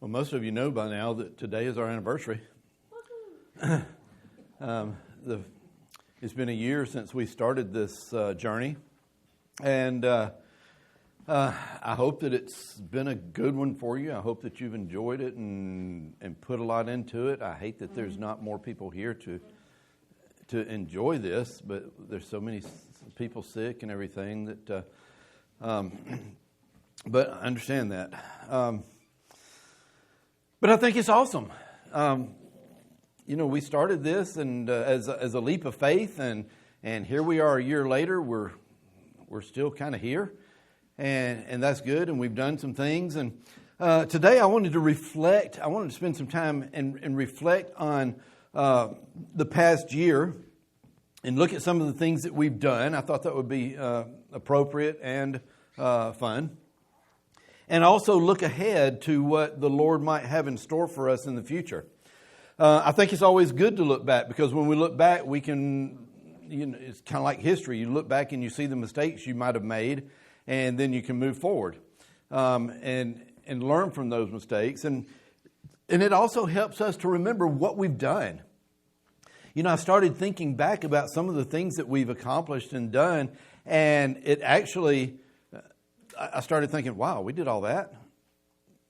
Well, most of you know by now that today is our anniversary. It's been a year since we started this journey, and I hope that it's been a good one for you. I hope that you've enjoyed it and put a lot into it. I hate that there's not more people here to enjoy this, but there's so many people sick and everything that. But I understand that. But I think it's awesome. We started this and as a leap of faith, and here we are a year later. We're still kind of here, and that's good. And we've done some things. And today I wanted to reflect. I wanted to spend some time and reflect on the past year and look at some of the things that we've done. I thought that would be appropriate and fun. And also look ahead to what the Lord might have in store for us in the future. I think it's always good to look back, because when we look back, we can, it's kind of like history. You look back and you see the mistakes you might have made, and then you can move forward and learn from those mistakes. And it also helps us to remember what we've done. I started thinking back about some of the things that we've accomplished and done, and it actually, I started thinking, wow, we did all that.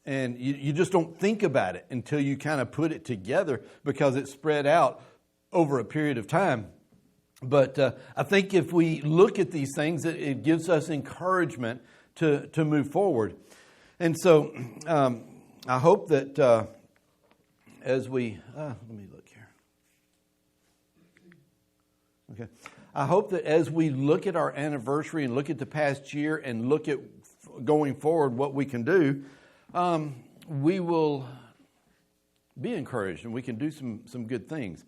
And you just don't think about it until you kind of put it together, because it's spread out over a period of time. But I think if we look at these things, it gives us encouragement to move forward. And so I hope that as we, let me look here. Okay. I hope that as we look at our anniversary and look at the past year and look at going forward what we can do, we will be encouraged and we can do some good things.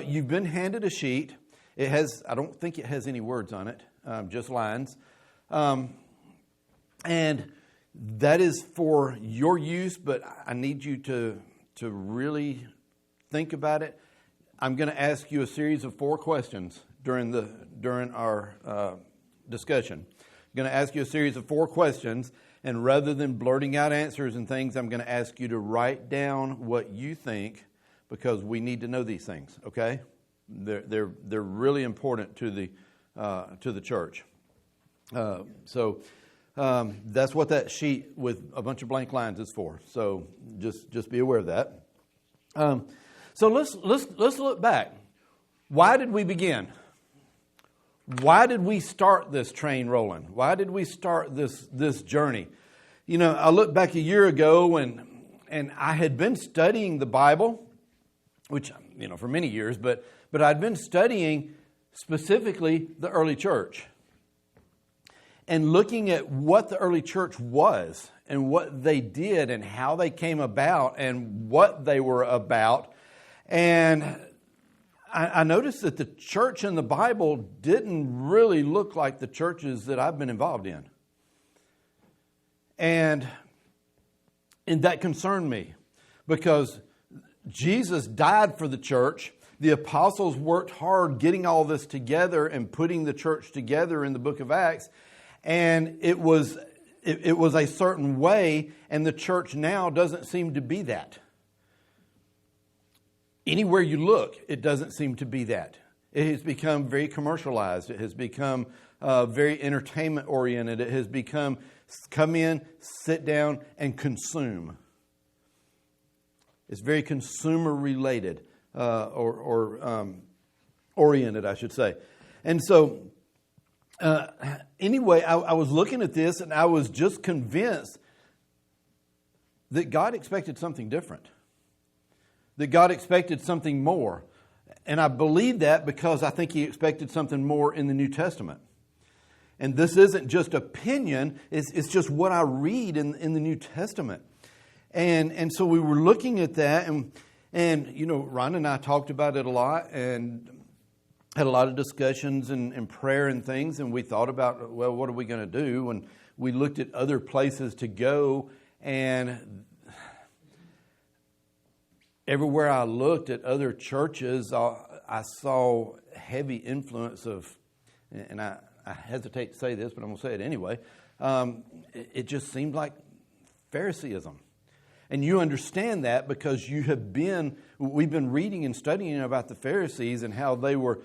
You've been handed a sheet. It has, I don't think it has any words on it, just lines. And that is for your use, but I need you to really think about it. I'm going to ask you a series of 4 questions during our discussion. I'm going to ask you a series of 4 questions, and rather than blurting out answers and things, I'm going to ask you to write down what you think, because we need to know these things. Okay, they're really important to the church. So that's what that sheet with a bunch of blank lines is for. So just be aware of that. So let's look back. Why did we begin? Why did we start this train rolling? Why did we start this journey? I look back a year ago and I had been studying the Bible, which, for many years, but I'd been studying specifically the early church and looking at what the early church was and what they did and how they came about and what they were about. And I noticed that the church in the Bible didn't really look like the churches that I've been involved in. And that concerned me, because Jesus died for the church. The apostles worked hard getting all this together and putting the church together in the book of Acts. And it was a certain way, and the church now doesn't seem to be that. Anywhere you look, it doesn't seem to be that. It has become very commercialized. It has become very entertainment oriented. It has become come in, sit down, and consume. It's very consumer related or oriented, I should say. And so, anyway, I was looking at this and I was just convinced that God expected something different. That God expected something more. And I believe that because I think He expected something more in the New Testament. And this isn't just opinion, it's just what I read in the New Testament. And so we were looking at that, and Ron and I talked about it a lot and had a lot of discussions and prayer and things, and we thought about, well, what are we going to do? And we looked at other places to go, and everywhere I looked at other churches, I saw heavy influence of, and I hesitate to say this, but I'm going to say it anyway. It just seemed like Phariseeism. And you understand that because we've been reading and studying about the Pharisees and how they were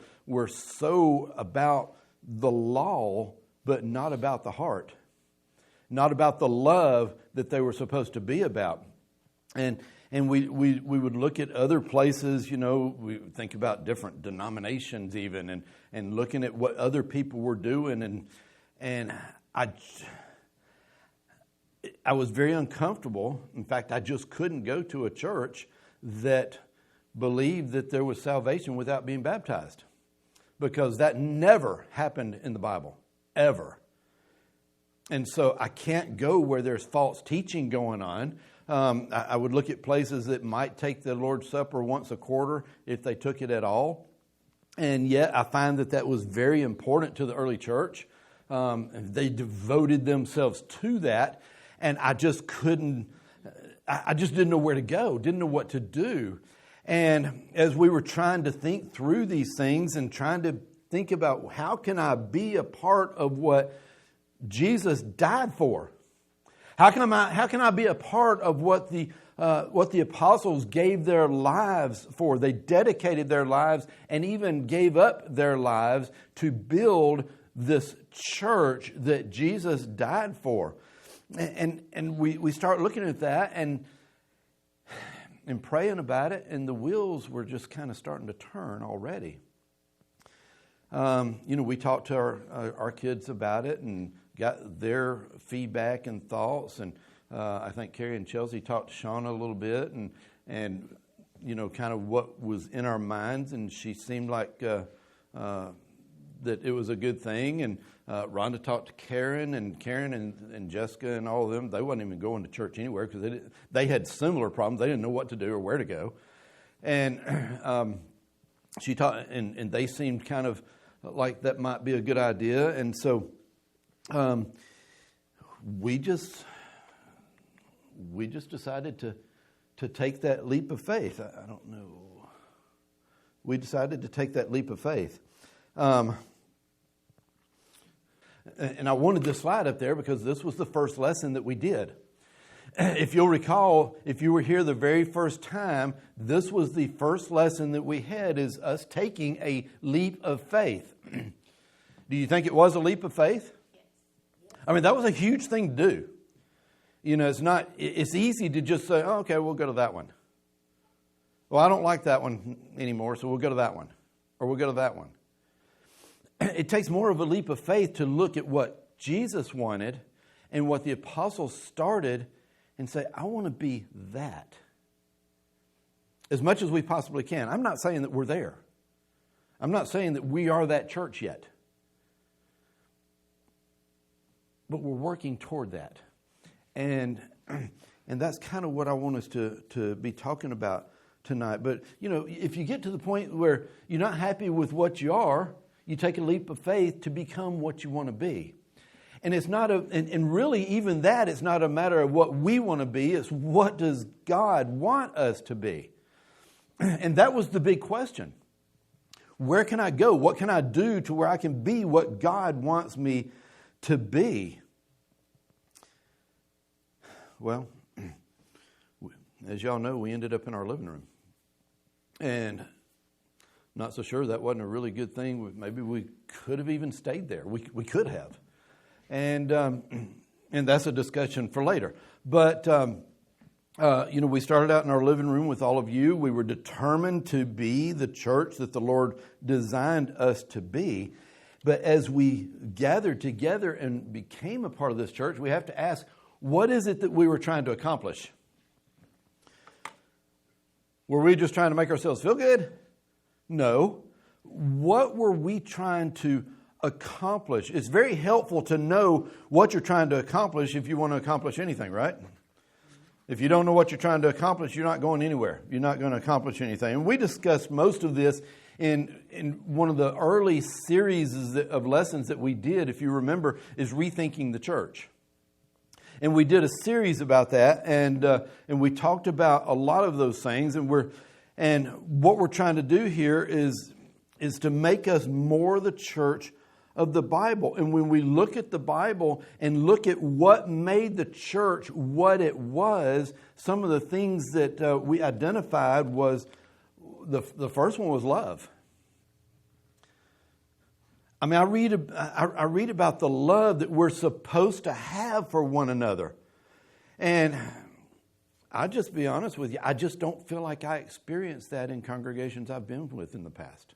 so about the law, but not about the heart. Not about the love that they were supposed to be about. And we would look at other places, we think about different denominations even, and looking at what other people were doing. And I was very uncomfortable. In fact, I just couldn't go to a church that believed that there was salvation without being baptized. Because that never happened in the Bible, ever. And so I can't go where there's false teaching going on. I would look at places that might take the Lord's Supper once a quarter if they took it at all. And yet I find that was very important to the early church. They devoted themselves to that. And I just didn't know where to go, didn't know what to do. And as we were trying to think through these things and trying to think about how can I be a part of what Jesus died for? How can I be a part of what the apostles gave their lives for? They dedicated their lives and even gave up their lives to build this church that Jesus died for. And we start looking at that and praying about it, and the wheels were just kind of starting to turn already. We talked to our kids about it and got their feedback and thoughts. And I think Carrie and Chelsea talked to Shauna a little bit and kind of what was in our minds. And she seemed like that it was a good thing. And Rhonda talked to Karen and Jessica and all of them. They wasn't even going to church anywhere because they had similar problems. They didn't know what to do or where to go. And she taught, and they seemed kind of like that might be a good idea. And so we just decided to take that leap of faith. I don't know. We decided to take that leap of faith. And I wanted this slide up there because this was the first lesson that we did. If you'll recall, if you were here the very first time, this was the first lesson that we had, is us taking a leap of faith. Do you think it was a leap of faith? Yes. I mean, that was a huge thing to do. It's easy to just say, oh, okay, we'll go to that one. Well, I don't like that one anymore, so we'll go to that one. Or we'll go to that one. It takes more of a leap of faith to look at what Jesus wanted and what the apostles started and say, I want to be that. As much as we possibly can. I'm not saying that we're there. I'm not saying that we are that church yet. But we're working toward that. And that's kind of what I want us to be talking about tonight. But, if you get to the point where you're not happy with what you are, you take a leap of faith to become what you want to be. And it's not and really even that, it's not a matter of what we want to be, it's what does God want us to be? And that was the big question. Where can I go? What can I do to where I can be what God wants me to be? Well, as y'all know, we ended up in our living room. And not so sure that wasn't a really good thing. Maybe we could have even stayed there. We could have. And that's a discussion for later. But, we started out in our living room with all of you. We were determined to be the church that the Lord designed us to be. But as we gathered together and became a part of this church, we have to ask, what is it that we were trying to accomplish? Were we just trying to make ourselves feel good? No. What were we trying to accomplish? It's very helpful to know what you're trying to accomplish if you want to accomplish anything, right? If you don't know what you're trying to accomplish, you're not going anywhere. You're not going to accomplish anything. And we discussed most of this in one of the early series of lessons that we did, if you remember, is Rethinking the Church. And we did a series about that, and we talked about a lot of those things, and what we're trying to do here is to make us more the church of the Bible. And when we look at the Bible and look at what made the church what it was, some of the things that we identified was, the first one was love. I mean, I read about the love that we're supposed to have for one another. And I'll just be honest with you, I just don't feel like I experienced that in congregations I've been with in the past.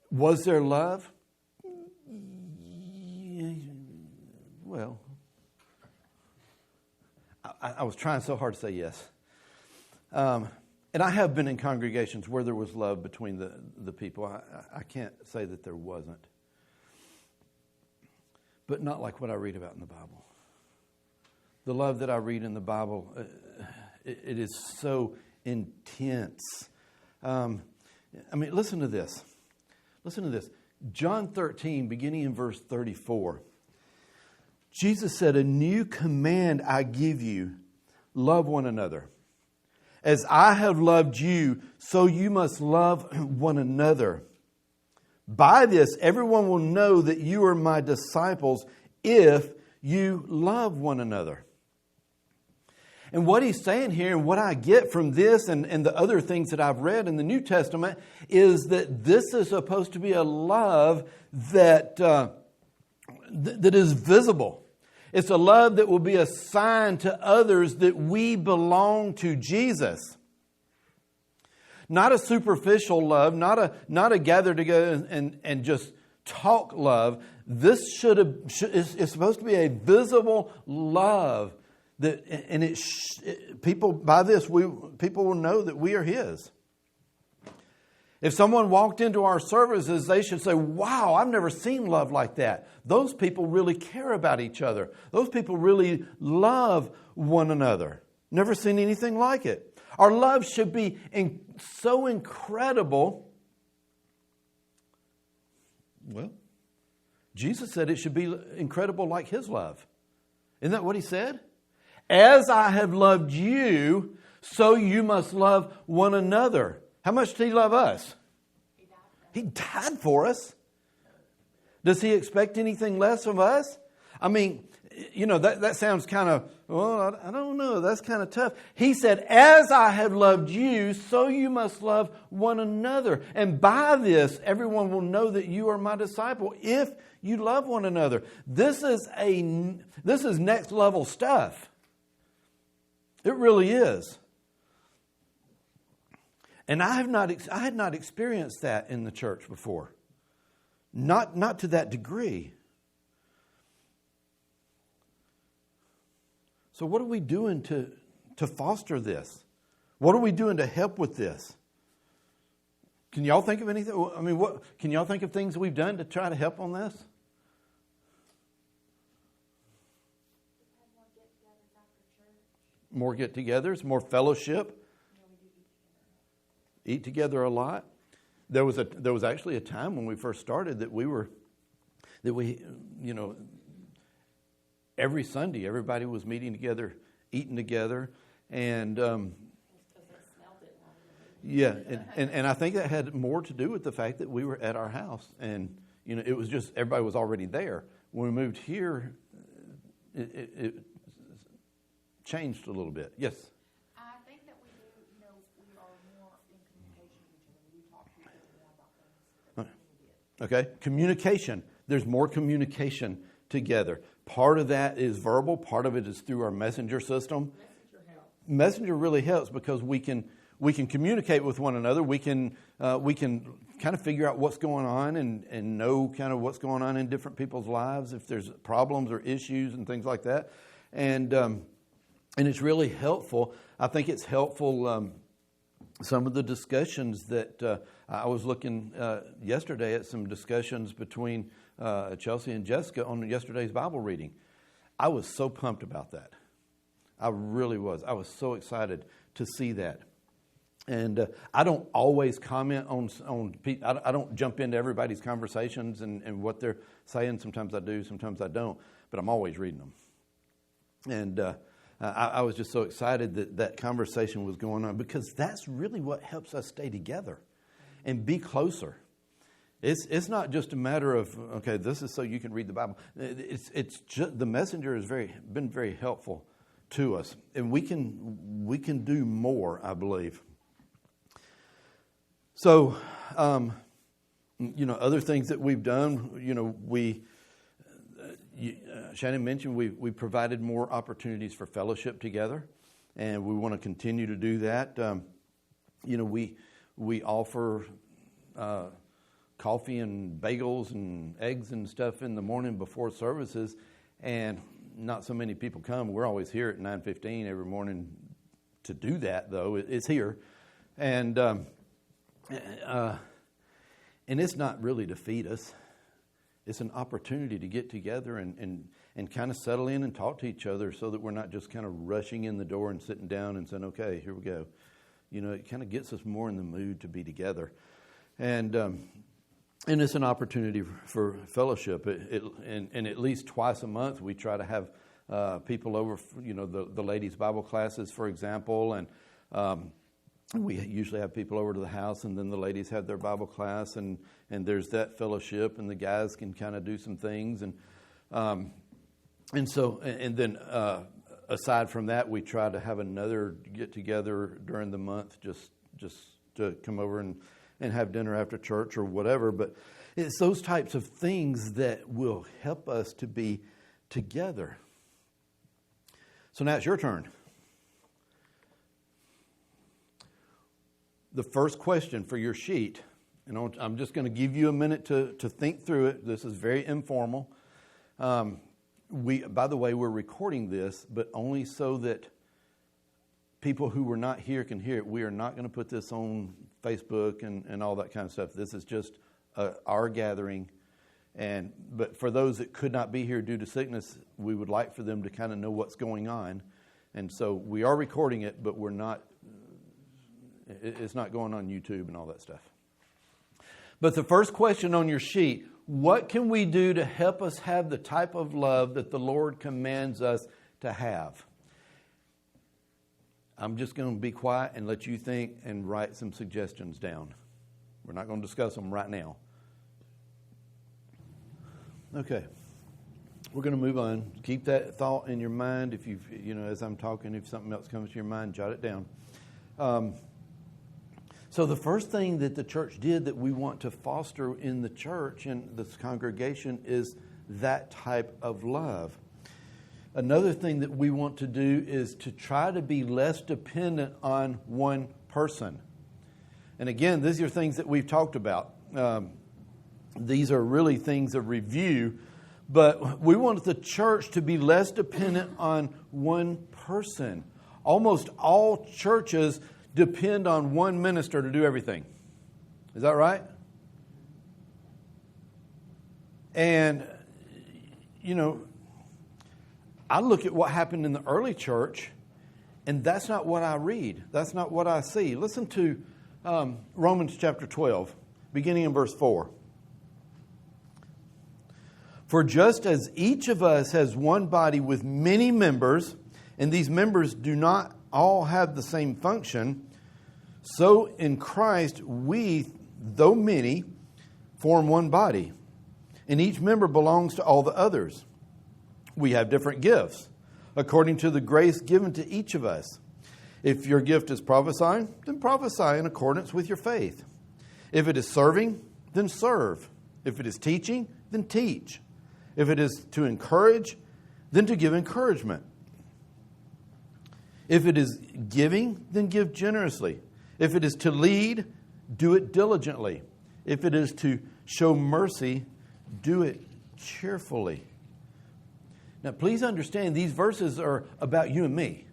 Was there love? Well, I was trying so hard to say yes. And I have been in congregations where there was love between the people. I can't say that there wasn't. But not like what I read about in the Bible. The love that I read in the Bible, it is so intense. I mean, listen to this. Listen to this. John 13, beginning in verse 34. Jesus said, "A new command I give you, love one another. As I have loved you, so you must love one another. By this, everyone will know that you are my disciples if you love one another." And what he's saying here, and what I get from this and the other things that I've read in the New Testament, is that this is supposed to be a love that is visible. It's a love that will be a sign to others that we belong to Jesus. Not a superficial love, not a gather together and just talk love. This is supposed to be a visible love. People by this, people will know that we are His. If someone walked into our services, they should say, "Wow, I've never seen love like that." Those people really care about each other. Those people really love one another. Never seen anything like it. Our love should be so incredible. Well, Jesus said it should be incredible like His love. Isn't that what He said? As I have loved you, so you must love one another. How much did He love us? He died for us. Does He expect anything less of us? I mean, that sounds kind of, well, I don't know. That's kind of tough. He said, as I have loved you, so you must love one another. And by this, everyone will know that you are my disciple if you love one another. This is next level stuff. It really is. And I had not experienced that in the church before. Not to that degree. So what are we doing to foster this? What are we doing to help with this? Can y'all think of anything? I mean, can y'all think of things we've done to try to help on this? More get-togethers, more fellowship. Eat together a lot. There was actually a time when we first started that we every Sunday everybody was meeting together, eating together, and and I think that had more to do with the fact that we were at our house, and it was just everybody was already there. When we moved here, it changed a little bit. Yes. I think that we do, we are more in communication with each other. We talk to each other more about things than we did. Okay, communication. There's more communication together. Part of that is verbal. Part of it is through our messenger system. Messenger helps. Messenger really helps because we can communicate with one another. We can kind of figure out what's going on and know kind of what's going on in different people's lives if there's problems or issues and things like that. And it's really helpful. I think it's helpful. Some of the discussions that I was looking yesterday at some discussions between Chelsea and Jessica on yesterday's Bible reading. I was so pumped about that. I really was. I was so excited to see that. And I don't always comment on people. I don't jump into everybody's conversations and what they're saying. Sometimes I do, sometimes I don't. But I'm always reading them. And I was just so excited that conversation was going on because that's really what helps us stay together and be closer. It's not just a matter of, okay, this is so you can read the Bible. It's just, the messenger has been very helpful to us, and we can do more, I believe. So, other things that we've done, Shannon mentioned we provided more opportunities for fellowship together, and we want to continue to do that. We offer coffee and bagels and eggs and stuff in the morning before services, and not so many people come. We're always here at 9:15 every morning to do that, though. It's here, and it's not really to feed us. It's an opportunity to get together and kind of settle in and talk to each other, so that we're not just kind of rushing in the door and sitting down and saying, "Okay, here we go." It kind of gets us more in the mood to be together, and it's an opportunity for fellowship. And at least twice a month, we try to have people over, the ladies' Bible classes, for example. And we usually have people over to the house, and then the ladies have their Bible class. And there's that fellowship, and the guys can kind of do some things. And then aside from that, we try to have another get-together during the month just to come over and have dinner after church or whatever. But it's those types of things that will help us to be together. So now it's your turn. The first question for your sheet, and I'm just going to give you a minute to think through it. This is very informal. By the way, we're recording this, but only so that people who were not here can hear it. We are not going to put this on Facebook and all that kind of stuff. This is just our gathering. But for those that could not be here due to sickness, we would like for them to kind of know what's going on. And so we are recording it, but it's not going on YouTube and all that stuff. But the first question on your sheet, what can we do to help us have the type of love that the Lord commands us to have? I'm just going to be quiet and let you think and write some suggestions down. We're not going to discuss them right now. Okay. We're going to move on. Keep that thought in your mind. If as I'm talking, if something else comes to your mind, jot it down. So the first thing that the church did that we want to foster in the church and this congregation is that type of love. Another thing that we want to do is to try to be less dependent on one person. And again, these are things that we've talked about. These are really things of review. But we want the church to be less dependent on one person. Almost all churches depend on one minister to do everything. Is that right? And, I look at what happened in the early church, and that's not what I read. That's not what I see. Listen to Romans chapter 12, beginning in verse 4. For just as each of us has one body with many members, and these members do not all have the same function, so in Christ we, though many, form one body, and each member belongs to all the others. We have different gifts, according to the grace given to each of us. If your gift is prophesying, then prophesy in accordance with your faith. If it is serving, then serve. If it is teaching, then teach. If it is to encourage, then to give encouragement. If it is giving, then give generously. If it is to lead, do it diligently. If it is to show mercy, do it cheerfully. Now, please understand, these verses are about you and me.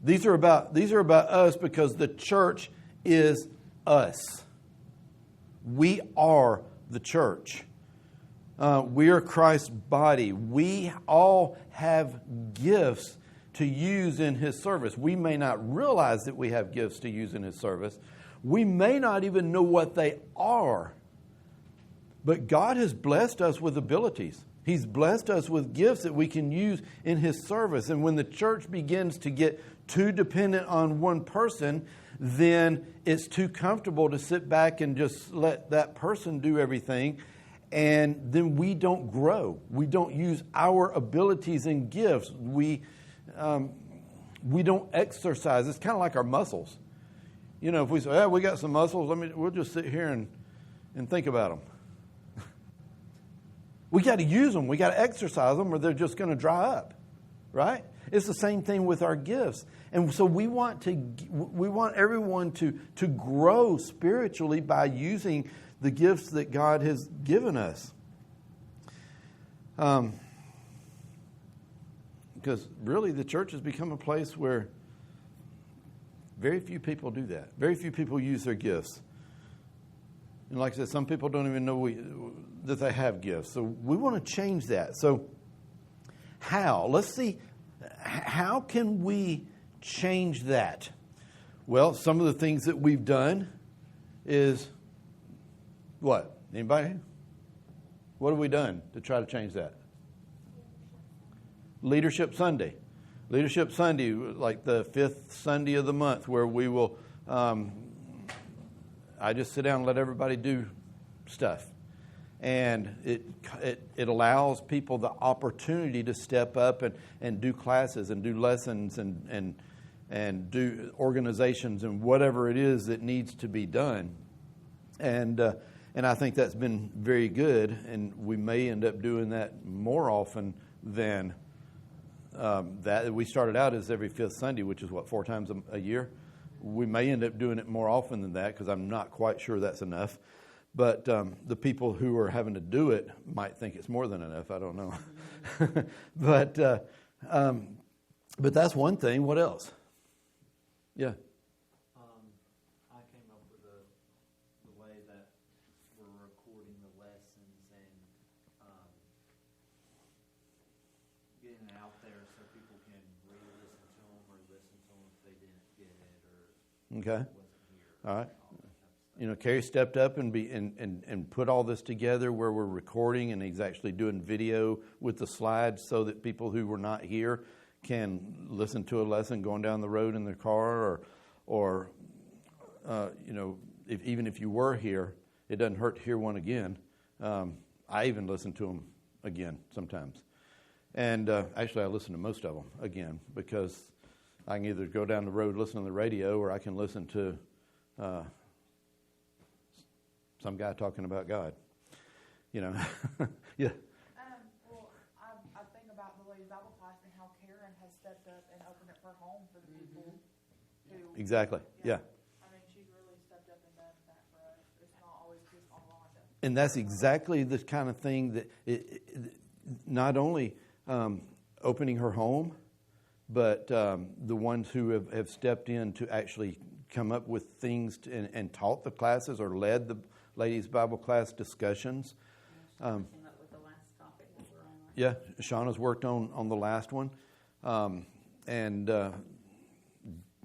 These are about us because the church is us. We are the church. We are Christ's body. We all have gifts to use in His service. We may not realize that we have gifts to use in His service. We may not even know what they are. But God has blessed us with abilities. He's blessed us with gifts that we can use in His service. And when the church begins to get too dependent on one person, then it's too comfortable to sit back and just let that person do everything. And then we don't grow. We don't use our abilities and gifts. We don't exercise. It's kind of like our muscles. You know, if we say, we got some muscles, we'll just sit here and think about them. We got to use them. We got to exercise them or they're just going to dry up, right? It's the same thing with our gifts. And so we want everyone to grow spiritually by using the gifts that God has given us. Because really the church has become a place where very few people do that. Very few people use their gifts. And like I said, some people don't even know that they have gifts. So we want to change that. So how? Let's see. How can we change that? Well, some of the things that we've done is what? Anybody? What have we done to try to change that? Leadership Sunday. Leadership Sunday, like the 5th Sunday of the month, where we will, I just sit down and let everybody do stuff. And it allows people the opportunity to step up and do classes and do lessons and do organizations and whatever it is that needs to be done. And I think that's been very good, and we may end up doing that more often than that. We started out as every 5th Sunday, which is 4 times a year. We may end up doing it more often than that because I'm not quite sure that's enough. But the people who are having to do it might think it's more than enough. I don't know. But that's one thing. What else? Yeah. I came up with the way that we're recording the lessons and getting it out there so people can re-listen to them or listen to them if they didn't get it or Okay. wasn't here. All right. All that type of stuff. You know, Kerry stepped up and put all this together where we're recording, and he's actually doing video with the slides so that people who were not here can listen to a lesson going down the road in their car, or you know, even if you were here, it doesn't hurt to hear one again. I even listen to them again sometimes, and actually I listen to most of them again because I can either go down the road, listen to the radio, or I can listen to some guy talking about God. You know, yeah. Well, I think about the ladies' Bible class and how Karen has stepped up and opened up her home for the people who. Exactly. Yeah. I mean, she's really stepped up and done that for us. It's not always just on Rhonda. And that's exactly the kind of thing that not only opening her home, but the ones who have stepped in to actually come up with things and taught the classes or led the ladies' Bible class discussions. Came up with the last topic that we're on. Yeah, Shauna's worked on the last one.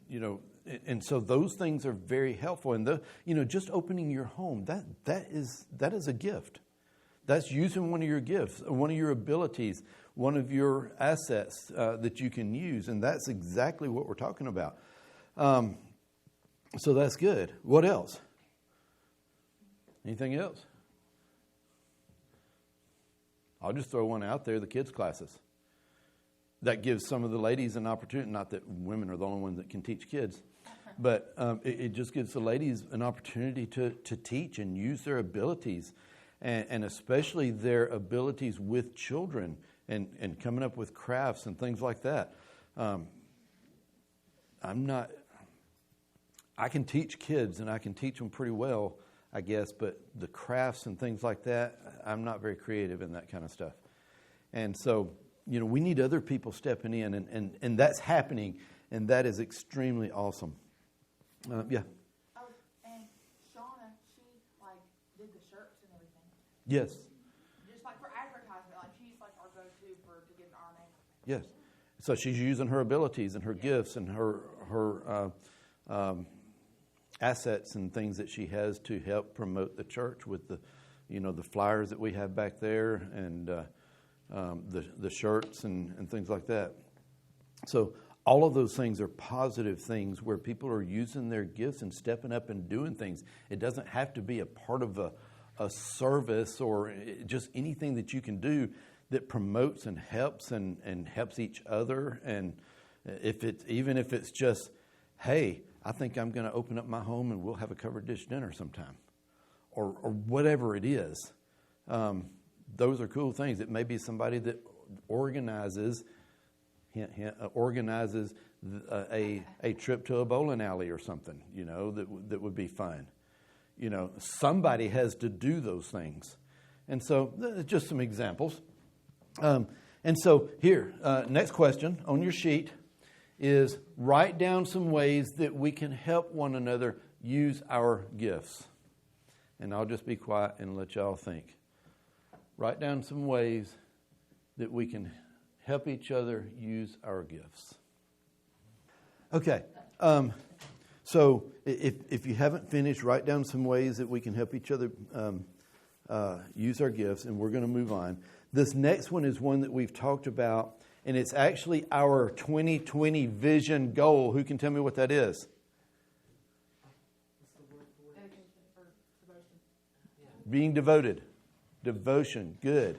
You know, and so those things are very helpful. And you know, just opening your home, that is a gift. That's using one of your gifts, one of your abilities, one of your assets that you can use. And that's exactly what we're talking about. So that's good. What else? Anything else? I'll just throw one out there, the kids' classes. That gives some of the ladies an opportunity, not that women are the only ones that can teach kids, but it just gives the ladies an opportunity to teach and use their abilities, and especially their abilities with children and coming up with crafts and things like that. I can teach kids and I can teach them pretty well, I guess, but the crafts and things like that, I'm not very creative in that kind of stuff. And so, you know, we need other people stepping in, and that's happening, and that is extremely awesome. Yeah. Oh, and Shauna, she did the shirts and everything. Yes. Just for advertisement, she's our go-to to get our name. Yes. So she's using her abilities and her gifts and her assets and things that she has to help promote the church with the flyers that we have back there and the shirts and things like that. So All of those things are positive things where people are using their gifts and stepping up and doing things. It doesn't have to be a part of a service or just anything that you can do that promotes and helps each other. And even if it's just, hey, I think I'm going to open up my home and we'll have a covered dish dinner sometime, or whatever it is. Those are cool things. It may be somebody that organizes a trip to a bowling alley or something, that would be fun. Somebody has to do those things. And so just some examples. And so here, next question on your sheet is write down some ways that we can help one another use our gifts. And I'll just be quiet and let y'all think. Write down some ways that we can help each other use our gifts. Okay. So if you haven't finished, write down some ways that we can help each other use our gifts, and we're going to move on. This next one is one that we've talked about, and it's actually our 2020 vision goal. Who can tell me what that is? Being devoted. Devotion. Good.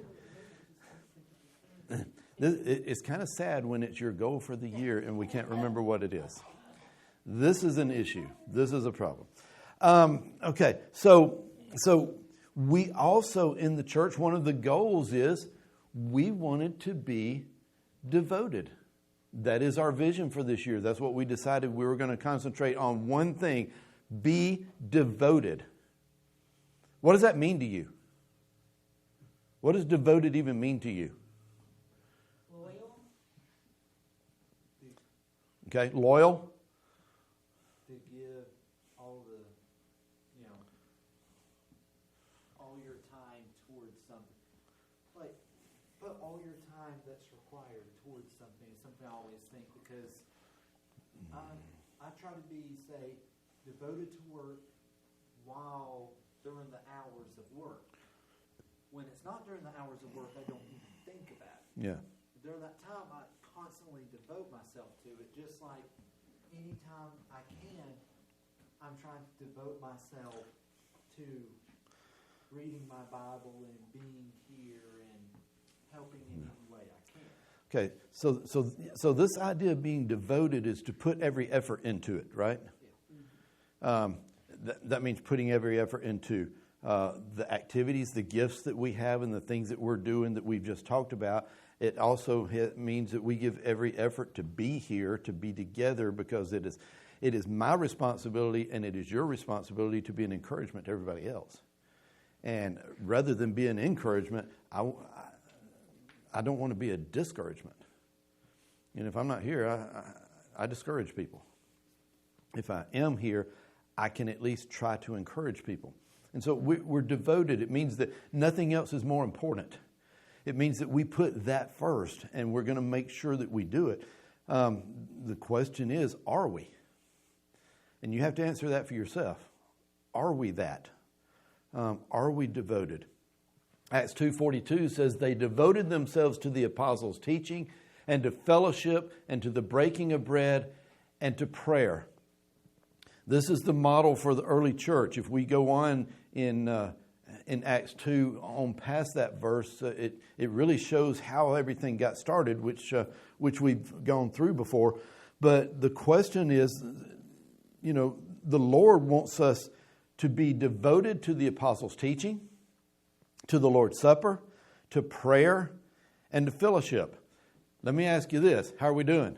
It's kind of sad when it's your goal for the year and we can't remember what it is. This is an issue. This is a problem. Okay, so we also in the church, one of the goals is we wanted to be devoted. That is our vision for this year. That's what we decided we were going to concentrate on one thing. Be devoted. What does that mean to you? What does devoted even mean to you? Loyal. Okay, loyal. To give all your time towards something. Like, put all your time that's required towards something is something I always think, because I try to be, say, devoted to work while during the hours of work. When it's not during the hours of work, I don't even think about it. Yeah. During that time, I constantly devote myself to it. Just like anytime I can, I'm trying to devote myself to reading my Bible and being here and helping in any way I can. Okay, so this idea of being devoted is to put every effort into it, right? Yeah. That means putting every effort into the activities, the gifts that we have, and the things that we're doing that we've just talked about. It also means that we give every effort to be here, to be together, because it is my responsibility and it is your responsibility to be an encouragement to everybody else. And rather than be an encouragement, I don't want to be a discouragement. And if I'm not here, I discourage people. If I am here, I can at least try to encourage people. And so we're devoted. It means that nothing else is more important. It means that we put that first, and we're going to make sure that we do it. The question is, are we? And you have to answer that for yourself. Are we that? Are we devoted? Acts 2:42 says, they devoted themselves to the apostles' teaching and to fellowship and to the breaking of bread and to prayer. This is the model for the early church. If we go on in Acts 2 on past that verse, it really shows how everything got started, which we've gone through before. But the question is, the Lord wants us to be devoted to the apostles' teaching, to the Lord's Supper, to prayer, and to fellowship. Let me ask you this. How are we doing?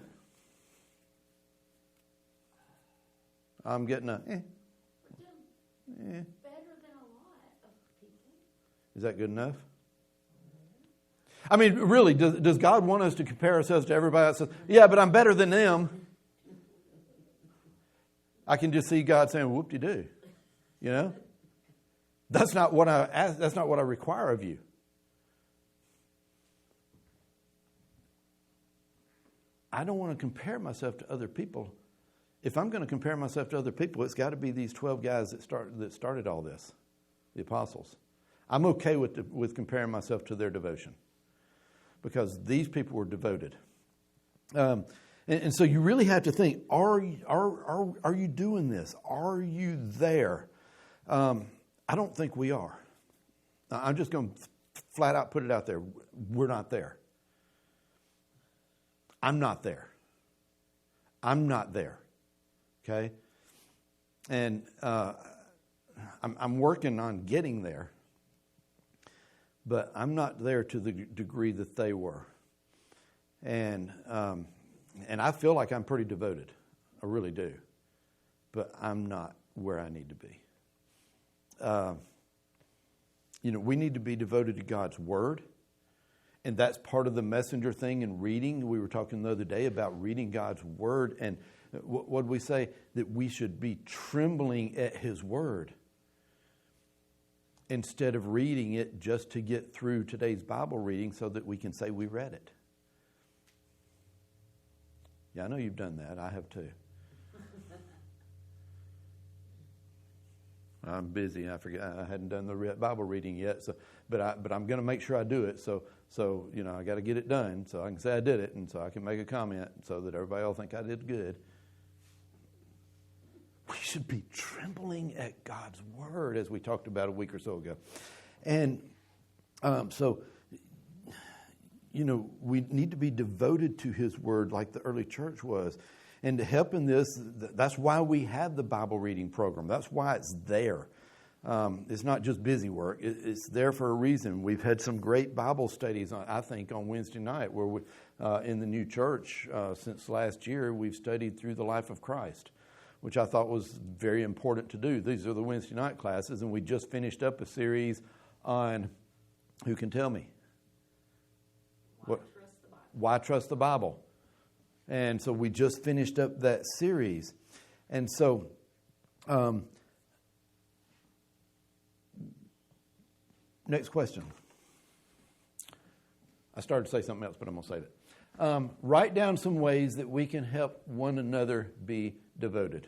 I'm getting a We're doing better than a lot of people. Is that good enough? I mean, really, does God want us to compare ourselves to everybody else? Yeah, but I'm better than them. I can just see God saying, whoop-de-doo. That's not what I ask, that's not what I require of you. I don't want to compare myself to other people. If I'm going to compare myself to other people, it's got to be these 12 guys that started all this, the apostles. I'm okay with comparing myself to their devotion because these people were devoted. And so you really have to think, are you doing this? Are you there? I don't think we are. I'm just going to flat out put it out there. We're not there. I'm not there. I'm not there. Okay? And I'm working on getting there. But I'm not there to the degree that they were. And I feel like I'm pretty devoted. I really do. But I'm not where I need to be. We need to be devoted to God's Word. And that's part of the messenger thing in reading. We were talking the other day about reading God's Word. And what did we say? That we should be trembling at His Word instead of reading it just to get through today's Bible reading so that we can say we read it. Yeah, I know you've done that. I have too. I'm busy. I forget. I hadn't done the Bible reading yet. But I'm going to make sure I do it. So I got to get it done so I can say I did it, and so I can make a comment so that everybody will think I did good. We should be trembling at God's Word, as we talked about a week or so ago. And we need to be devoted to His Word like the early church was. And to help in this, that's why we have the Bible reading program. That's why it's there. It's not just busy work. It's there for a reason. We've had some great Bible studies, I think, on Wednesday night, where we, in the new church since last year, we've studied through the life of Christ, which I thought was very important to do. These are the Wednesday night classes, and we just finished up a series on, who can tell me? Why trust the Bible? And so we just finished up that series. And so next question. I started to say something else, but I'm going to say that. Write down some ways that we can help one another be devoted.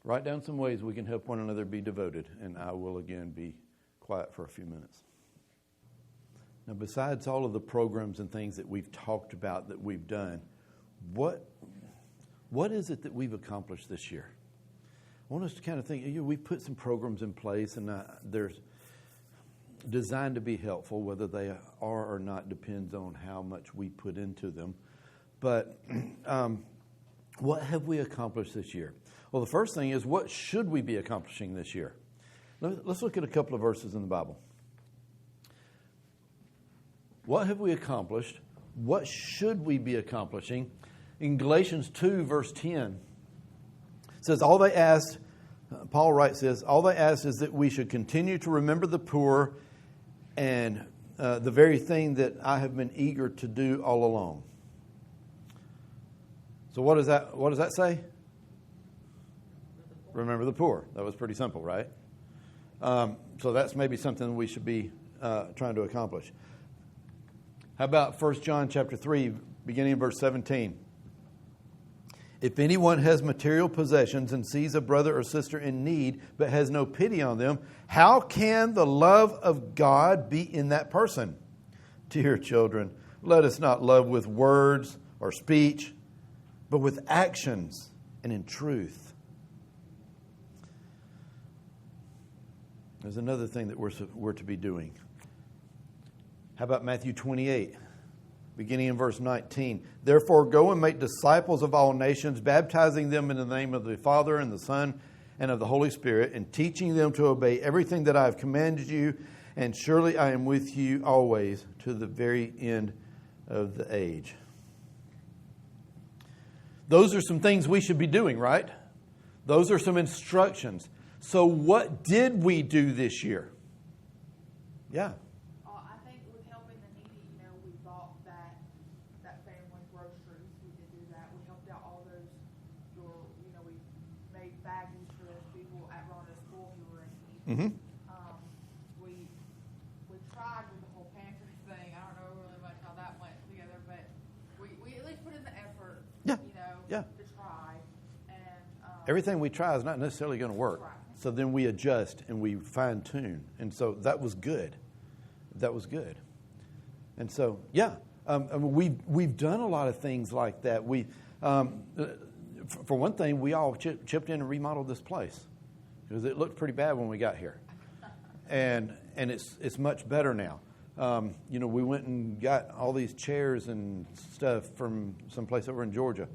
Write down some ways we can help one another be devoted. And I will again be quiet for a few minutes. Now, besides all of the programs and things that we've talked about that we've done, what is it that we've accomplished this year? I want us to kind of think, we've put some programs in place, and they're designed to be helpful. Whether they are or not depends on how much we put into them. But what have we accomplished this year? Well, the first thing is, what should we be accomplishing this year? Let's look at a couple of verses in the Bible. What have we accomplished? What should we be accomplishing? In Galatians 2, verse 10, it says, all they asked, Paul writes this, all they asked is that we should continue to remember the poor and the very thing that I have been eager to do all along. So what does that say? Remember the poor. That was pretty simple, right? So that's maybe something we should be trying to accomplish. How about 1 John chapter 3, beginning in verse 17? If anyone has material possessions and sees a brother or sister in need but has no pity on them, how can the love of God be in that person? Dear children, let us not love with words or speech, but with actions and in truth. There's another thing that we're to be doing. How about Matthew 28, beginning in verse 19? Therefore, go and make disciples of all nations, baptizing them in the name of the Father and the Son and of the Holy Spirit, and teaching them to obey everything that I have commanded you. And surely I am with you always to the very end of the age. Those are some things we should be doing, right? Those are some instructions. So what did we do this year? Yeah. I think with helping the needy, we bought that family groceries. We did do that. We helped out all those we made baggies for those people at Rhonda's school who were in need. Mm-hmm. We tried with the whole pantry thing. I don't know really much how that went together, but we at least put in the effort. Yeah. To try. And everything we try is not necessarily going to work. Right. So then we adjust and we fine tune. And so that was good. That was good. And so, We've done a lot of things like that. For one thing, we all chipped in and remodeled this place because it looked pretty bad when we got here, and it's much better now. We went and got all these chairs and stuff from someplace over in Georgia.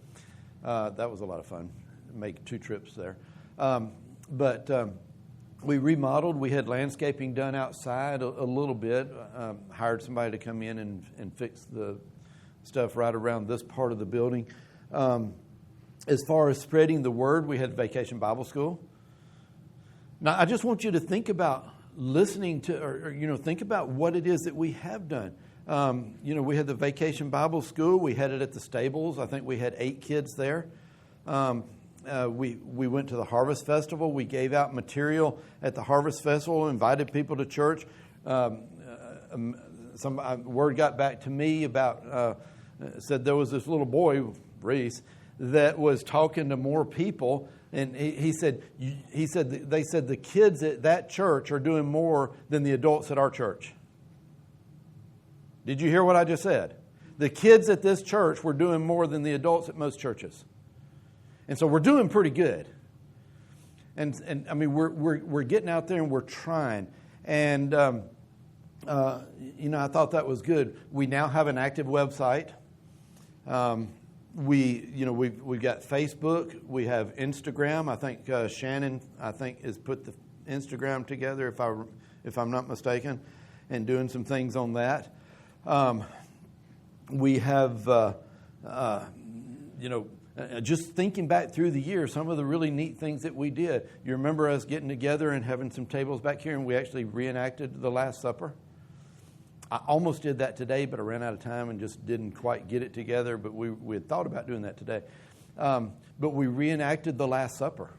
That was a lot of fun. Make 2 trips there, but we remodeled. We had landscaping done outside a little bit. Hired somebody to come in and fix the stuff right around this part of the building. As far as spreading the word, we had Vacation Bible School. Now, I just want you to think about listening to, or think about what it is that we have done. We had the Vacation Bible School. We had it at the stables. I think we had 8 kids there. We went to the Harvest Festival. We gave out material at the Harvest Festival, invited people to church. Some word got back to me about, said there was this little boy, Reese, that was talking to more people. And they said the kids at that church are doing more than the adults at our church. Did you hear what I just said? The kids at this church were doing more than the adults at most churches. And so we're doing pretty good. And I mean, we're getting out there and we're trying. And, I thought that was good. We now have an active website. We've got Facebook. We have Instagram. I think Shannon, has put the Instagram together, if I'm not mistaken, and doing some things on that. We have, just thinking back through the year, some of the really neat things that we did. You remember us getting together and having some tables back here, and we actually reenacted the Last Supper? I almost did that today, but I ran out of time and just didn't quite get it together. But we had thought about doing that today. But we reenacted the Last Supper.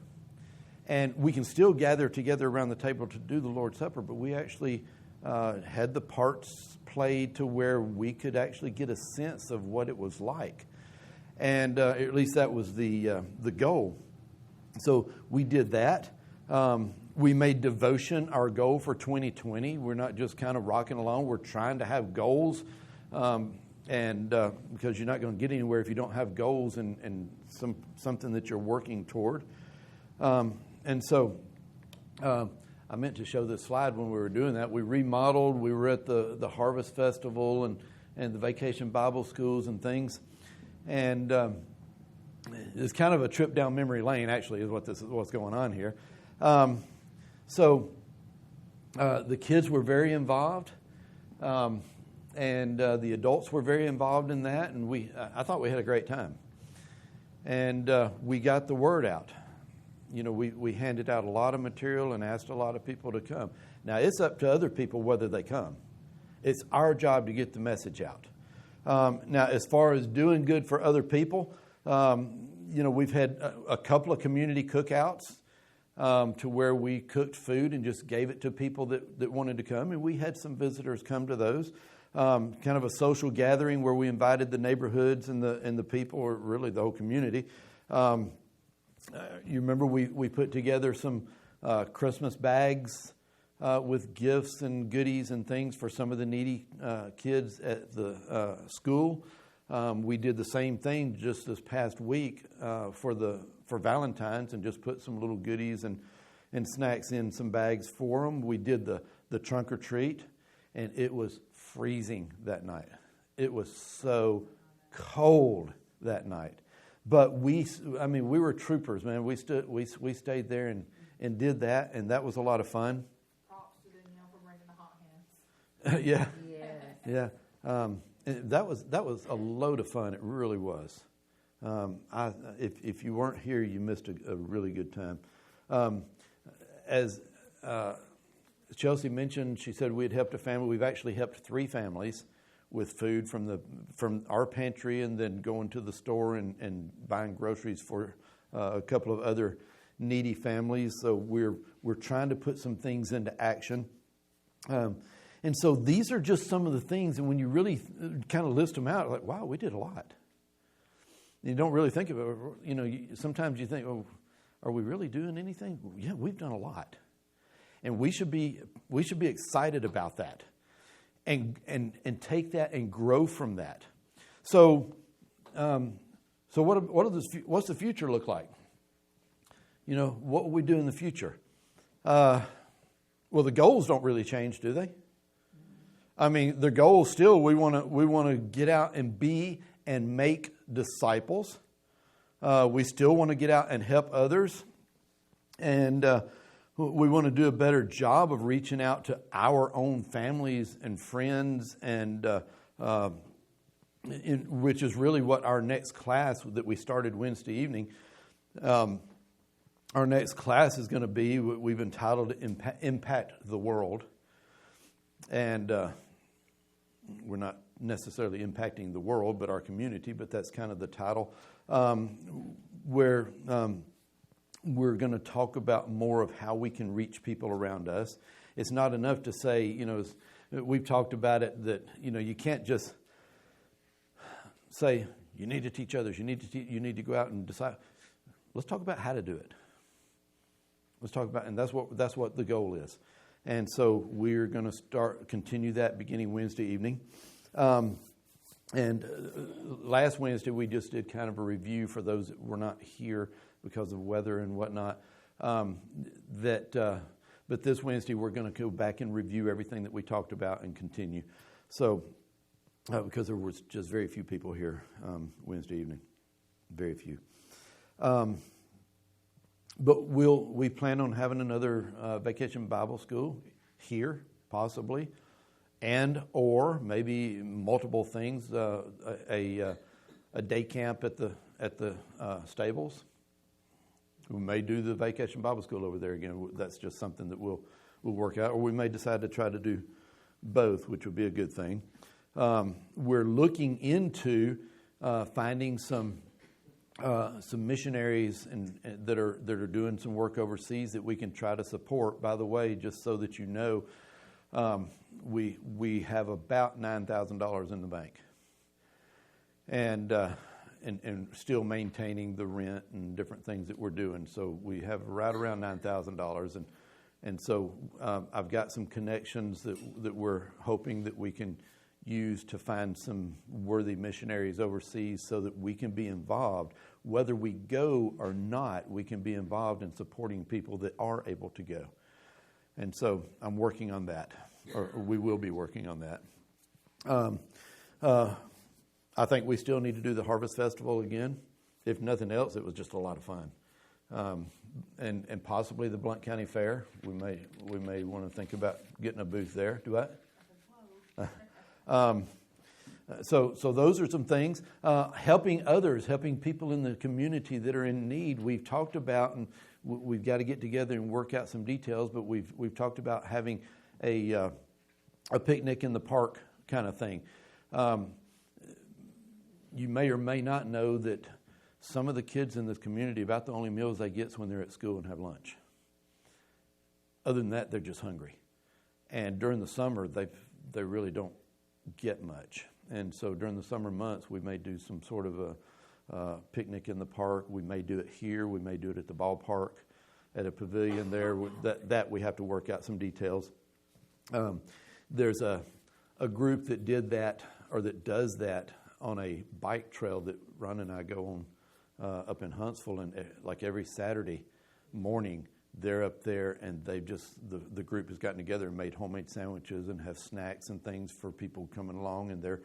And we can still gather together around the table to do the Lord's Supper, but we actually had the parts played to where we could actually get a sense of what it was like. And at least that was the goal. So we did that. We made devotion our goal for 2020. We're not just kind of rocking along. We're trying to have goals. And because you're not going to get anywhere if you don't have goals and something that you're working toward. And so I meant to show this slide when we were doing that. We remodeled. We were at the Harvest Festival and the Vacation Bible Schools and things. And it's kind of a trip down memory lane, actually, is what's going on here. So the kids were very involved, and the adults were very involved in that, and I thought we had a great time. And we got the word out. We handed out a lot of material and asked a lot of people to come. Now, it's up to other people whether they come. It's our job to get the message out. Now, as far as doing good for other people, we've had a couple of community cookouts to where we cooked food and just gave it to people that wanted to come. And we had some visitors come to those. Kind of a social gathering where we invited the neighborhoods and the people, or really the whole community. You remember we put together some Christmas bags with gifts and goodies and things for some of the needy kids at the school. We did the same thing just this past week for Valentine's, and just put some little goodies and snacks in some bags for them. We did the trunk or treat, and it was freezing that night. It was so cold that night. But we were troopers, man. We stayed there and did that, and that was a lot of fun. Props to Danielle for bringing the hot hands. Yeah. Yes. Yeah. And that was a load of fun. It really was. If you weren't here, you missed a really good time. As Chelsea mentioned, she said we had helped a family. We've actually helped 3 families with food from our pantry, and then going to the store and buying groceries for a couple of other needy families. So we're trying to put some things into action. And so these are just some of the things, and when you really kind of list them out, like, wow, we did a lot. You don't really think of it. Sometimes you think, oh, are we really doing anything? Yeah, we've done a lot. And we should be excited about that. and take that and grow from that. So what's the future look like? You know, what will we do in the future? Well, the goals don't really change, do they? I mean, the goal still, we want to get out and be and make disciples. We still want to get out and help others. And we want to do a better job of reaching out to our own families and friends, and which is really what our next class that we started Wednesday evening. Our next class is going to be what we've entitled Impact the World. And we're not necessarily impacting the world, but our community, but that's kind of the title, where we're going to talk about more of how we can reach people around us. It's not enough to say, you know, we've talked about it, that, you know, you can't just say, you need to teach others, you need to go out and decide. Let's talk about how to do it. Let's talk about, and that's what the goal is. And so we're going to continue that beginning Wednesday evening. And last Wednesday we just did kind of a review for those that were not here because of weather and whatnot. But this Wednesday we're going to go back and review everything that we talked about and continue. So because there was just very few people here Wednesday evening, very few. But we plan on having another vacation Bible school here, possibly, and or maybe multiple things. A day camp at the stables. We may do the vacation Bible school over there again. That's just something that we'll work out. Or we may decide to try to do both, which would be a good thing. We're looking into finding some missionaries that are doing some work overseas that we can try to support. By the way, just so that you know, we have about $9,000 in the bank, and still maintaining the rent and different things that we're doing. So we have right around $9,000, and so I've got some connections that we're hoping that we can use to find some worthy missionaries overseas so that we can be involved. Whether we go or not, we can be involved in supporting people that are able to go. And so I'm working on that, or we will be working on that. I think we still need to do the Harvest Festival again. If nothing else, it was just a lot of fun. And possibly the Blount County Fair. We may want to think about getting a booth there. Do I? So those are some things. Helping others, helping people in the community that are in need. We've talked about, and we've got to get together and work out some details, but we've talked about having a picnic in the park kind of thing. You may or may not know that some of the kids in this community, about the only meals they get is when they're at school and have lunch. Other than that, they're just hungry. And during the summer, they really don't get much. And so during the summer months, we may do some sort of a picnic in the park. We may do it here. We may do it at the ballpark, at a pavilion there. That we have to work out some details. There's a group that did that, or that does that, on a bike trail that Ron and I go on up in Huntsville, and like every Saturday morning, they're up there, and they've just, the group has gotten together and made homemade sandwiches and have snacks and things for people coming along, and they're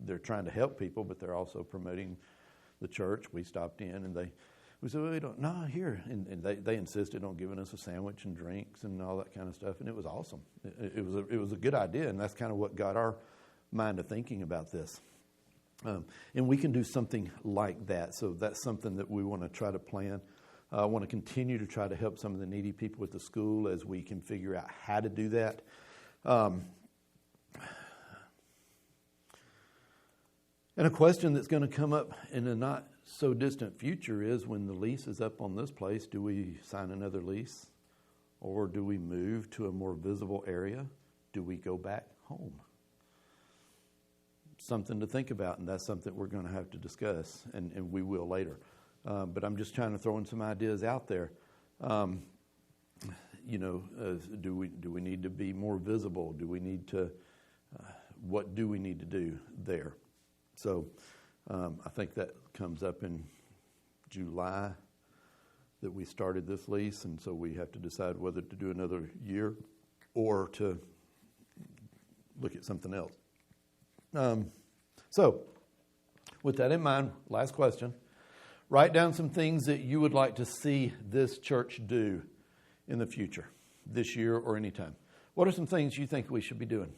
they're trying to help people, but they're also promoting the church. We stopped in, and we said, well, we don't, no, here. And they insisted on giving us a sandwich and drinks and all that kind of stuff, and it was awesome. It was a good idea, and that's kind of what got our mind to thinking about this. And we can do something like that, so that's something that we want to try to plan. I want to continue to try to help some of the needy people at the school as we can figure out how to do that. And a question that's going to come up in a not so distant future is, when the lease is up on this place, do we sign another lease? Or do we move to a more visible area? Do we go back home? Something to think about, and that's something we're going to have to discuss, and we will later. But I'm just trying to throw in some ideas out there. do we need to be more visible? Do we need to? What do we need to do there? So I think that comes up in July that we started this lease, and so we have to decide whether to do another year or to look at something else. So with that in mind, last question. Write down some things that you would like to see this church do in the future, this year or anytime. What are some things you think we should be doing?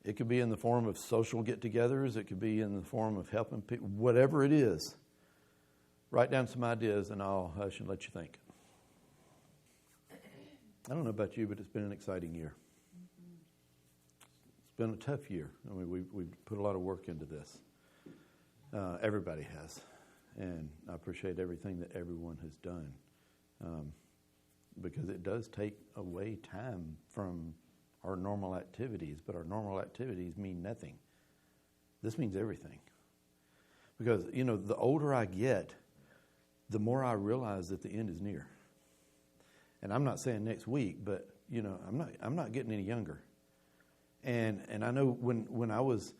It could be in the form of social get-togethers. It could be in the form of helping people. Whatever it is, write down some ideas, and I'll hush and let you think. I don't know about you, but it's been an exciting year. It's been a tough year. I mean, we've put a lot of work into this. Everybody has. And I appreciate everything that everyone has done. Because it does take away time from our normal activities, but our normal activities mean nothing. This means everything. Because, the older I get, the more I realize that the end is near. And I'm not saying next week, but, I'm not getting any younger. And I know when I was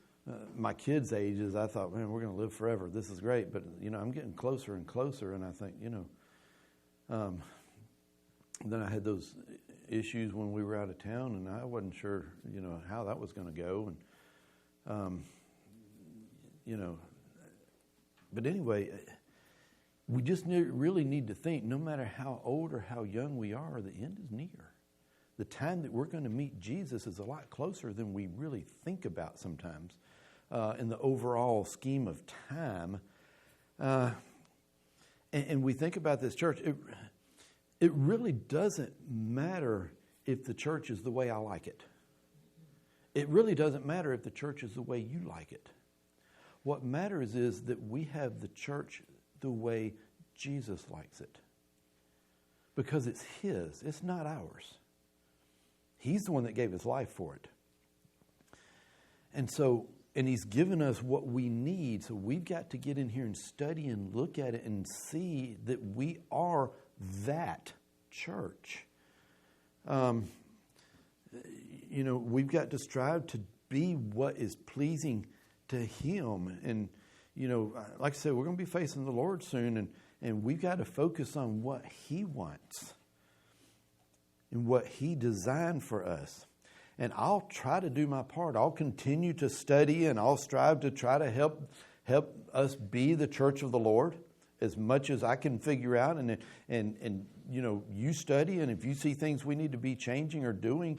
my kids' ages, I thought, man, we're going to live forever. This is great. But, I'm getting closer and closer, and I think, then I had those issues when we were out of town, and I wasn't sure, how that was going to go. And, but anyway, we just really need to think, no matter how old or how young we are, the end is near. The time that we're going to meet Jesus is a lot closer than we really think about sometimes in the overall scheme of time. And we think about this church. It really doesn't matter if the church is the way I like it. It really doesn't matter if the church is the way you like it. What matters is that we have the church the way Jesus likes it. Because it's His. It's not ours. He's the one that gave His life for it. And He's given us what we need. So we've got to get in here and study and look at it and see that we are that church. We've got to strive to be what is pleasing to Him. And, like I said, we're going to be facing the Lord soon, and we've got to focus on what He wants and what He designed for us. And I'll try to do my part. I'll continue to study, and I'll strive to try to help us be the church of the Lord as much as I can figure out. And you study, and if you see things we need to be changing or doing,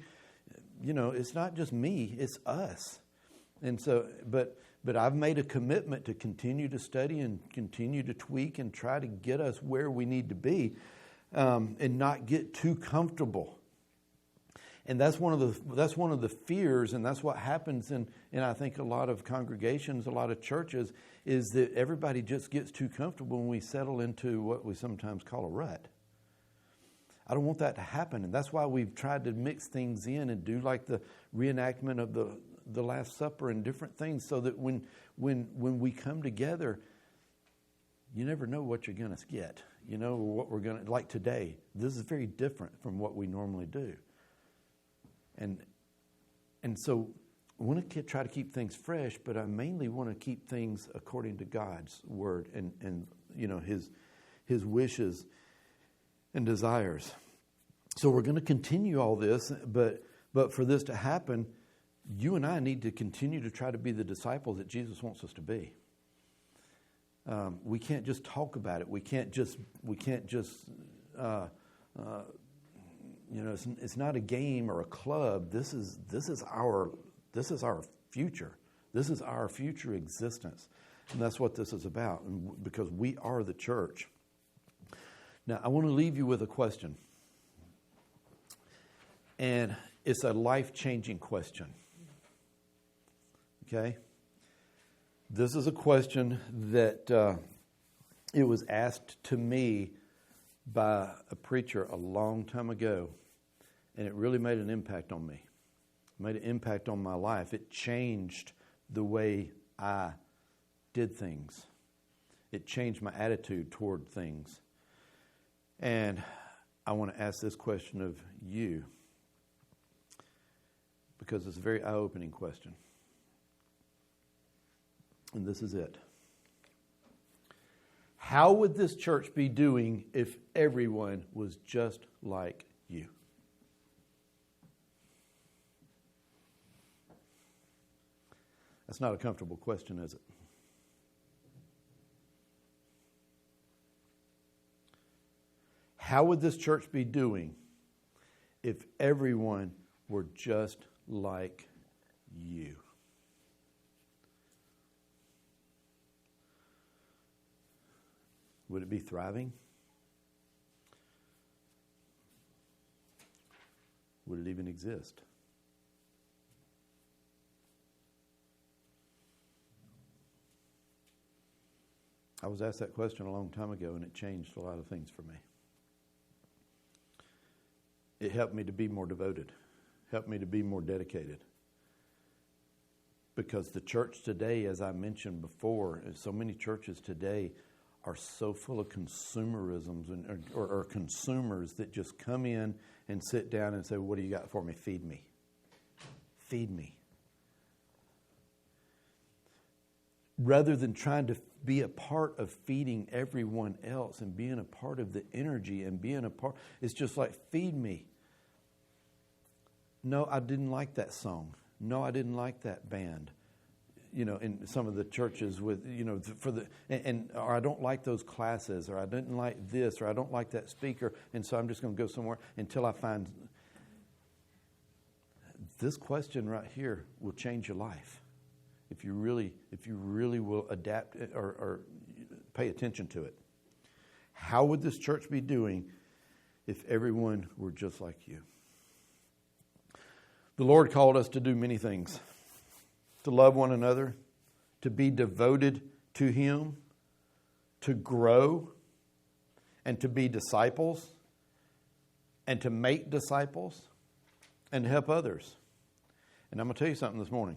it's not just me, it's us. And so, but I've made a commitment to continue to study and continue to tweak and try to get us where we need to be, and not get too comfortable. And that's one of the fears, and that's what happens in I think a lot of congregations, a lot of churches, is that everybody just gets too comfortable when we settle into what we sometimes call a rut. I don't want that to happen, and that's why we've tried to mix things in and do like the reenactment of the Last Supper and different things, so that when we come together, you never know what you're going to get, or what we're going to, like today. This is very different from what we normally do. And so I want to try to keep things fresh, but I mainly want to keep things according to God's word and His wishes and desires. So we're going to continue all this, but for this to happen, you and I need to continue to try to be the disciples that Jesus wants us to be. We can't just talk about it. We can't just. It's not a game or a club. This is our future. This is our future existence, and that's what this is about. And because we are the church. Now, I want to leave you with a question, and it's a life-changing question. Okay, this is a question that it was asked to me by a preacher a long time ago, and it really made an impact on me. It made an impact on my life. It changed the way I did things. It changed my attitude toward things. And I want to ask this question of you because it's a very eye-opening question. And this is it. How would this church be doing if everyone was just like you? That's not a comfortable question, is it? How would this church be doing if everyone were just like you? Would it be thriving? Would it even exist? I was asked that question a long time ago, and it changed a lot of things for me. It helped me to be more devoted, helped me to be more dedicated. Because the church today, as I mentioned before, so many churches today are so full of consumerisms or consumers that just come in and sit down and say, what do you got for me? Feed me. Feed me. Rather than trying to be a part of feeding everyone else and being a part of the energy and being a part, it's just like, feed me. No, I didn't like that song. No, I didn't like that band. You know, in some of the churches with, you know, or I don't like those classes, or I didn't like this, or I don't like that speaker, and so I'm just going to go somewhere until I find. This question right here will change your life if you really will adapt or pay attention to it. How would this church be doing if everyone were just like you? The Lord called us to do many things. To love one another, to be devoted to Him, to grow, and to be disciples, and to make disciples, and to help others. And I'm going to tell you something this morning.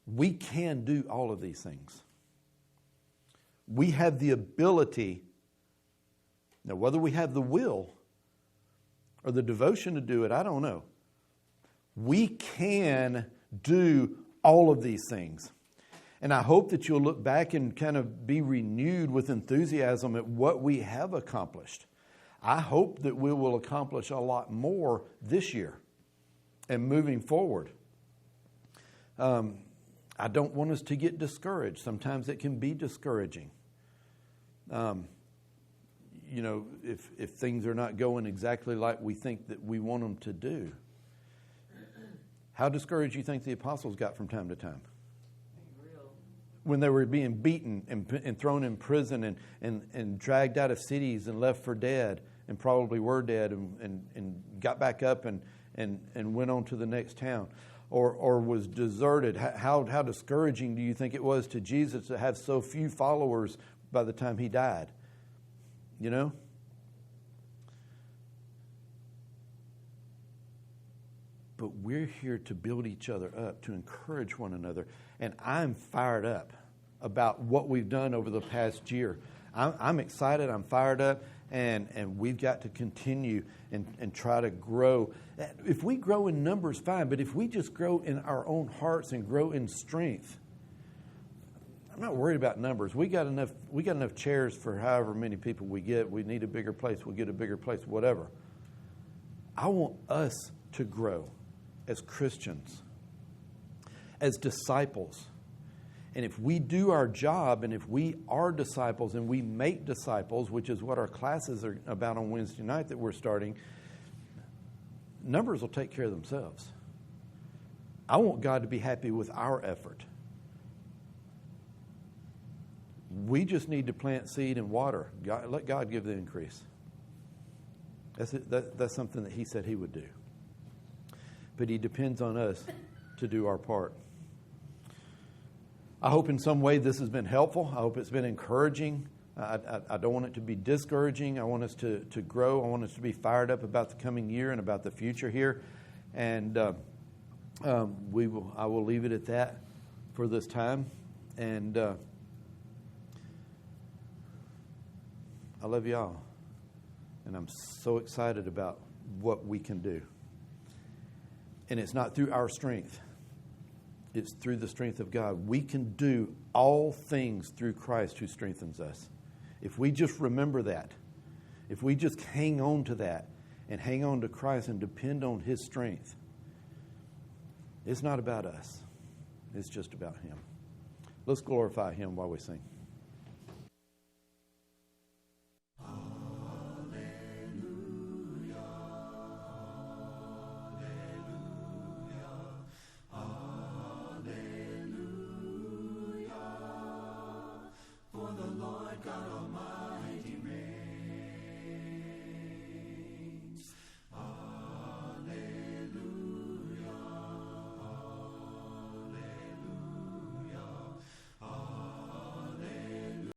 We can do all of these things. We have the ability, now whether we have the will or the devotion to do it, I don't know. We can do all of these things. And I hope that you'll look back and kind of be renewed with enthusiasm at what we have accomplished. I hope that we will accomplish a lot more this year and moving forward. I don't want us to get discouraged. Sometimes it can be discouraging. You know, if things are not going exactly like we think that we want them to do. How discouraged do you think the apostles got from time to time? When they were being beaten and thrown in prison and dragged out of cities and left for dead, and probably were dead, and got back up and went on to the next town, or was deserted. How discouraging do you think it was to Jesus to have so few followers by the time He died? You know? But we're here to build each other up, to encourage one another. And I'm fired up about what we've done over the past year. I'm excited, I'm fired up, and we've got to continue and try to grow. If we grow in numbers, fine, but if we just grow in our own hearts and grow in strength, I'm not worried about numbers. We got enough chairs for however many people we get. We need a bigger place, we'll get a bigger place, whatever. I want us to grow as Christians, as disciples. And if we do our job, and if we are disciples and we make disciples, which is what our classes are about on Wednesday night that we're starting, numbers will take care of themselves. I want God to be happy with our effort. We just need to plant seed and water. Let God give the increase. That's something that He said He would do. But He depends on us to do our part. I hope in some way this has been helpful. I hope it's been encouraging. I don't want it to be discouraging. I want us to grow. I want us to be fired up about the coming year and about the future here. And I will leave it at that for this time. And I love y'all. And I'm so excited about what we can do. And it's not through our strength. It's through the strength of God. We can do all things through Christ who strengthens us. If we just remember that, if we just hang on to that and hang on to Christ and depend on His strength, it's not about us. It's just about Him. Let's glorify Him while we sing.